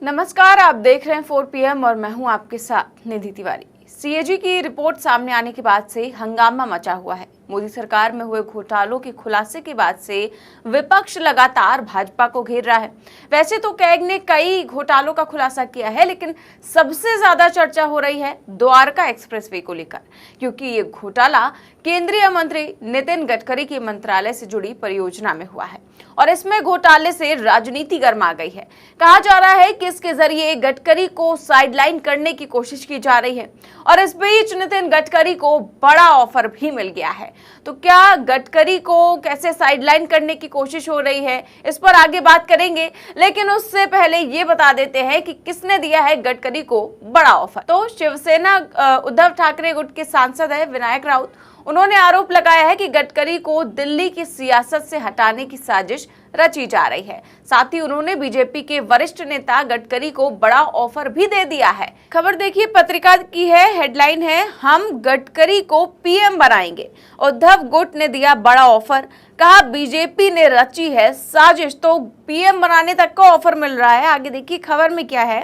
नमस्कार, आप देख रहे हैं 4 PM और मैं हूं आपके साथ निधि तिवारी। सीएजी की रिपोर्ट सामने आने के बाद से हंगामा मचा हुआ है। मोदी सरकार में हुए घोटालों के खुलासे के बाद से विपक्ष लगातार भाजपा को घेर रहा है। वैसे तो कैग ने कई घोटालों का खुलासा किया है, लेकिन सबसे ज्यादा चर्चा हो रही है द्वारका एक्सप्रेसवे को लेकर, क्योंकि ये घोटाला केंद्रीय मंत्री नितिन गडकरी के मंत्रालय से जुड़ी परियोजना में हुआ है और इसमें घोटाले से राजनीति गर्मा गई है। कहा जा रहा है कि इसके जरिए गडकरी को साइडलाइन करने की कोशिश की जा रही है और इस बीच नितिन गडकरी को बड़ा ऑफर भी मिल गया है। तो क्या गडकरी को कैसे साइडलाइन करने की कोशिश हो रही है, इस पर आगे बात करेंगे, लेकिन उससे पहले ये बता देते हैं कि किसने दिया है गडकरी को बड़ा ऑफर। तो शिवसेना उद्धव ठाकरे गुट के सांसद है विनायक राउत। उन्होंने आरोप लगाया है कि गडकरी को दिल्ली की सियासत से हटाने की साजिश रची जा रही है। साथ ही उन्होंने बीजेपी के वरिष्ठ नेता गडकरी को बड़ा ऑफर भी दे दिया है। खबर देखिए, पत्रिका की है, हेडलाइन है, हम गडकरी को पीएम बनाएंगे। उद्धव गुट ने दिया बड़ा ऑफर, कहा बीजेपी ने रची है साजिश, तो पीएम बनाने तक का ऑफर मिल रहा है। आगे देखिए खबर में क्या है,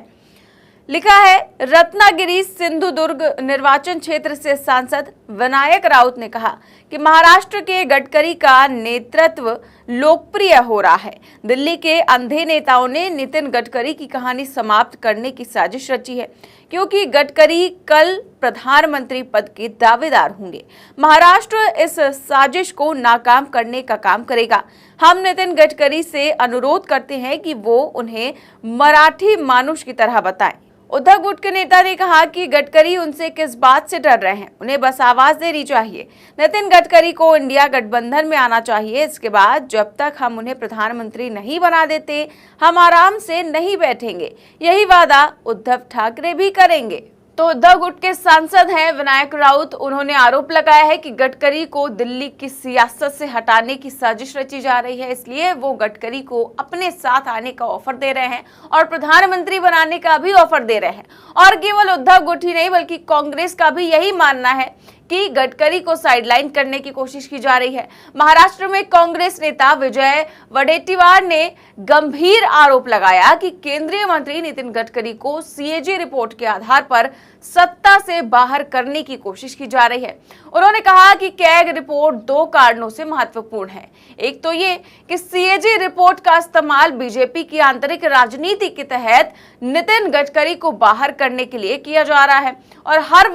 लिखा है, रत्नागिरी सिंधुदुर्ग निर्वाचन क्षेत्र से सांसद विनायक राउत ने कहा कि महाराष्ट्र के गडकरी का नेतृत्व लोकप्रिय हो रहा है। दिल्ली के अंधे नेताओं ने नितिन गडकरी की कहानी समाप्त करने की साजिश रची है, क्योंकि गडकरी कल प्रधानमंत्री पद के दावेदार होंगे। महाराष्ट्र इस साजिश को नाकाम करने का काम करेगा। हम नितिन गडकरी से अनुरोध करते हैं कि वो उन्हें मराठी मानुष की तरह बताएं। उद्धव गुट के नेता ने कहा कि गडकरी उनसे किस बात से डर रहे हैं, उन्हें बस आवाज देनी चाहिए। नितिन गडकरी को इंडिया गठबंधन में आना चाहिए। इसके बाद जब तक हम उन्हें प्रधानमंत्री नहीं बना देते, हम आराम से नहीं बैठेंगे। यही वादा उद्धव ठाकरे भी करेंगे। तो उद्धव गुट के सांसद हैं विनायक राउत। उन्होंने आरोप लगाया है कि गडकरी को दिल्ली की सियासत से हटाने की साजिश रची जा रही है, इसलिए वो गडकरी को अपने साथ आने का ऑफर दे रहे हैं और प्रधानमंत्री बनाने का भी ऑफर दे रहे हैं। और केवल उद्धव गुट ही नहीं, बल्कि कांग्रेस का भी यही मानना है कि गडकरी को साइडलाइन करने की कोशिश की जा रही है। महाराष्ट्र में कांग्रेस नेता विजय वडेट्टीवार ने गंभीर आरोप लगाया कि केंद्रीय मंत्री नितिन गडकरी को सीएजी रिपोर्ट के आधार पर सत्ता से बाहर करने की कोशिश की जा रही है। उन्होंने कहा कि कैग रिपोर्ट 2 कारणों से महत्वपूर्ण है। एक तो ये कि सीएजी रिपोर्ट का इस्तेमाल बीजेपी की आंतरिक राजनीति के तहत नितिन गडकरी को बाहर करने के लिए किया जा रहा है और हर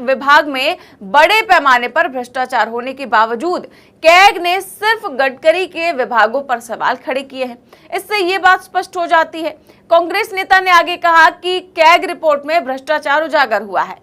विभाग में बड़े पैमाने पर भ्रष्टाचार होने के बावजूद कैग ने सिर्फ गडकरी के विभागों पर सवाल खड़े किए हैं। इससे ये बात स्पष्ट हो जाती है। कांग्रेस नेता ने आगे कहा कि कैग रिपोर्ट में भ्रष्टाचार उजागर हुआ है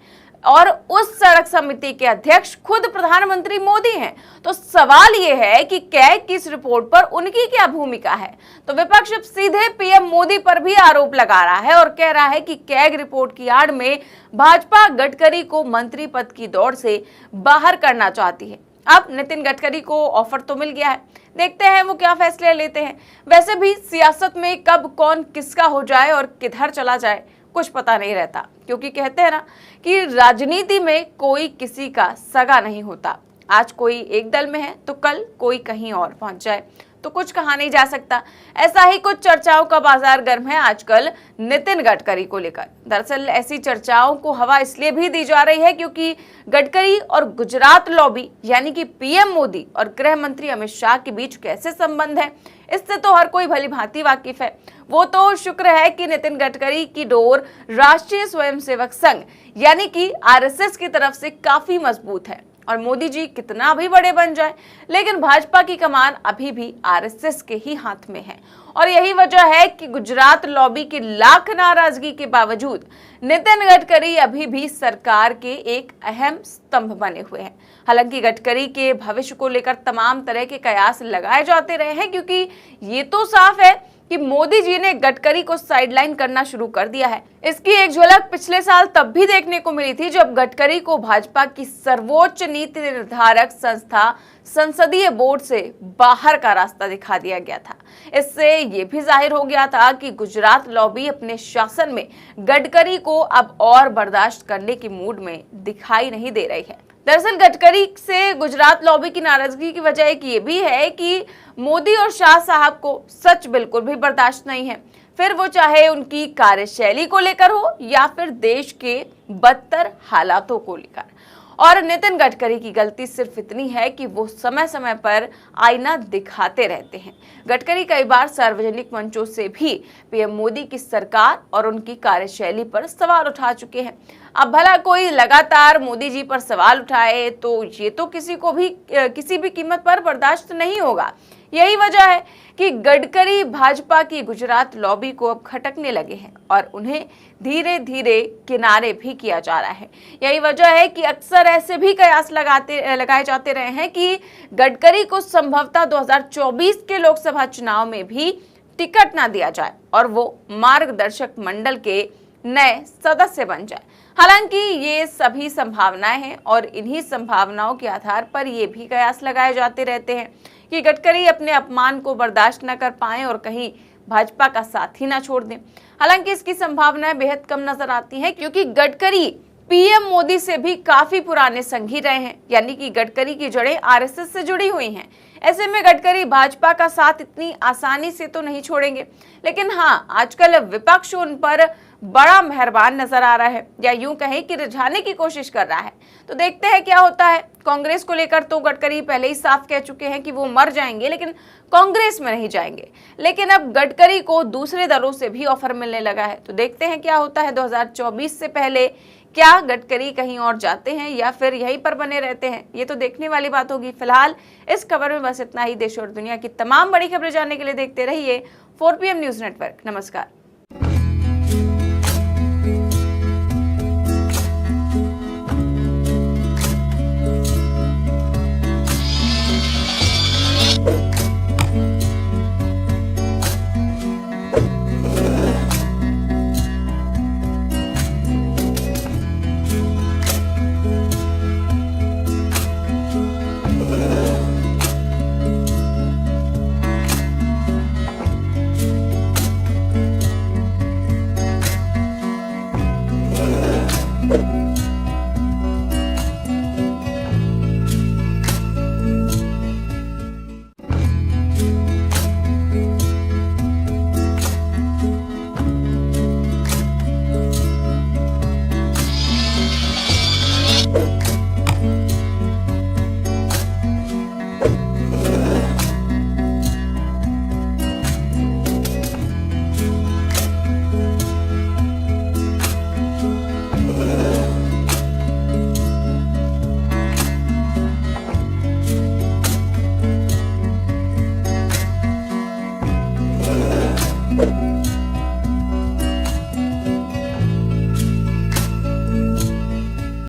और उस सड़क समिति के अध्यक्ष खुद प्रधानमंत्री मोदी हैं। तो सवाल ये है कि कैग की इस रिपोर्ट पर उनकी क्या भूमिका है। तो विपक्ष सीधे पीएम मोदी पर भी आरोप लगा रहा है और कह रहा है कि कैग रिपोर्ट की आड़ में भाजपा गडकरी को मंत्री पद की दौड़ से बाहर करना चाहती है। अब नितिन गडकरी को ऑफर तो मिल गया है, देखते हैं वो क्या फैसले लेते हैं। वैसे भी सियासत में कब कौन किसका हो जाए और किधर चला जाए कुछ पता नहीं रहता, क्योंकि कहते हैं ना कि राजनीति में कोई किसी का सगा नहीं होता। आज कोई एक दल में है तो कल कोई कहीं और पहुंच जाए, तो कुछ कहा नहीं जा सकता। ऐसा ही कुछ चर्चाओं का बाजार गर्म है आजकल नितिन गडकरी को लेकर। दरअसल ऐसी चर्चाओं को हवा इसलिए भी दी जा रही है क्योंकि गडकरी और गुजरात लॉबी यानी कि पीएम मोदी और गृह मंत्री अमित शाह के बीच कैसे संबंध है, इससे तो हर कोई भली भांति वाकिफ है। वो तो शुक्र है कि नितिन गडकरी की डोर राष्ट्रीय स्वयंसेवक संघ यानी कि आरएसएस की तरफ से काफी मजबूत है और मोदी जी कितना भी बड़े बन जाए, लेकिन भाजपा की कमान अभी भी आरएसएस के ही हाथ में है। और यही वजह है कि गुजरात लॉबी की लाख नाराजगी के बावजूद नितिन गडकरी अभी भी सरकार के एक अहम स्तंभ बने हुए हैं। हालांकि गडकरी के भविष्य को लेकर तमाम तरह के कयास लगाए जाते रहे हैं, क्योंकि ये तो साफ है कि मोदी जी ने गडकरी को साइडलाइन करना शुरू कर दिया है। इसकी एक झलक पिछले साल तब भी देखने को मिली थी जब गडकरी को भाजपा की सर्वोच्च नीति निर्धारक संस्था संसदीय बोर्ड से बाहर का रास्ता दिखा दिया गया था। इससे ये भी जाहिर हो गया था कि गुजरात लॉबी अपने शासन में गडकरी को अब और बर्दाश्त करने की मूड में दिखाई नहीं दे रही है। दरअसल गडकरी से गुजरात लॉबी की नाराजगी की वजह एक ये भी है कि मोदी और शाह साहब को सच बिल्कुल भी बर्दाश्त नहीं है, फिर वो चाहे उनकी कार्यशैली को लेकर हो या फिर देश के बदतर हालातों को लेकर। और नितिन गडकरी की गलती सिर्फ इतनी है कि वो समय समय पर आईना दिखाते रहते हैं। गडकरी कई बार सार्वजनिक मंचों से भी पीएम मोदी की सरकार और उनकी कार्यशैली पर सवाल उठा चुके हैं। अब भला कोई लगातार मोदी जी पर सवाल उठाए तो ये तो किसी को भी किसी भी कीमत पर बर्दाश्त नहीं होगा। यही वजह है कि गडकरी भाजपा की गुजरात लॉबी को अब खटकने लगे हैं और उन्हें धीरे धीरे किनारे भी किया जा रहा है। यही वजह है कि अक्सर ऐसे भी कयास लगाए जाते रहे हैं कि गडकरी को संभवतः 2024 के लोकसभा चुनाव में भी टिकट ना दिया जाए और वो मार्गदर्शक मंडल के नए सदस्य बन जाए। हालांकि ये सभी संभावनाएं हैं और इन्हीं संभावनाओं के आधार पर ये भी कयास लगाए जाते रहते हैं कि गडकरी अपने अपमान को बर्दाश्त न कर पाएं और कहीं भाजपा का साथ ही ना छोड़ दें। हालांकि इसकी संभावनाएं बेहद कम नजर आती हैं क्योंकि गडकरी पीएम मोदी से भी काफी पुराने संगी रहे हैं, यानी कि गडकरी की जड़ें आरएसएस से जुड़ी हुई हैं। ऐसे में गडकरी भाजपा का साथ इतनी आसानी से तो नहीं छोड़ेंगे, लेकिन हाँ, आजकल विपक्ष उन पर बड़ा मेहरबान नजर आ रहा है या यूं कहें कि रिझाने की कोशिश कर रहा है। तो देखते हैं क्या होता है। कांग्रेस को लेकर तो गडकरी पहले ही साफ कह चुके हैं कि वो मर जाएंगे लेकिन कांग्रेस में नहीं जाएंगे, लेकिन अब गडकरी को दूसरे दलों से भी ऑफर मिलने लगा है। तो देखते हैं क्या होता है। 2024 से पहले क्या गडकरी कहीं और जाते हैं या फिर यहीं पर बने रहते हैं, ये तो देखने वाली बात होगी। फिलहाल इस खबर में बस इतना ही। देश और दुनिया की तमाम बड़ी खबरें जानने के लिए देखते रहिए 4 PM न्यूज नेटवर्क। नमस्कार। you